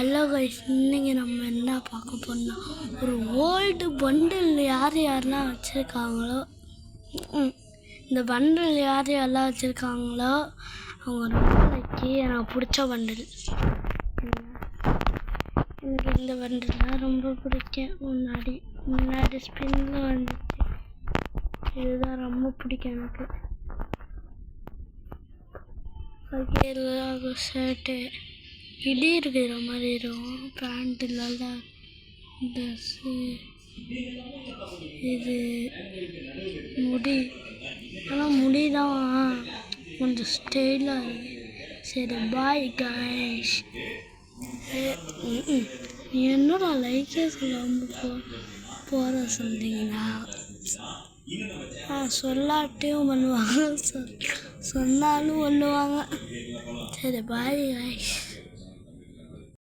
Hello guys, இன்னைக்கு நம்ம என்ன பார்க்க போறோம்னா ஒரு ஓல்டு பண்டில் யாரெல்லாம் வச்சுருக்காங்களோ, இந்த பண்டில் யாரெல்லாம் வச்சுருக்காங்களோ அவங்க நாளைக்கு எனக்கு பிடிச்ச பண்டில். எனக்கு இந்த பண்டில்லாம் ரொம்ப பிடிக்கும். முன்னாடி ஸ்பின்னில் வந்துச்சு, இதுதான் ரொம்ப பிடிக்கும் எனக்கு. ஷர்ட்டு இடி இருக்கிற மாதிரி இருக்கும், பேண்ட் இல்லாத ட்ரெஸ்ஸு, இது முடி. ஆனால் முடி தான் கொஞ்சம் ஸ்டைலாக இருக்குது. சரி, பாய் காய்ஸ். என்னோட லைக்கே சொல்லாமல் போகிற சொன்னீங்கன்னா சொல்லாட்டையும் பண்ணுவாங்க, சொன்னாலும் பண்ணுவாங்க. சரி, பாய் காய்ஸ்.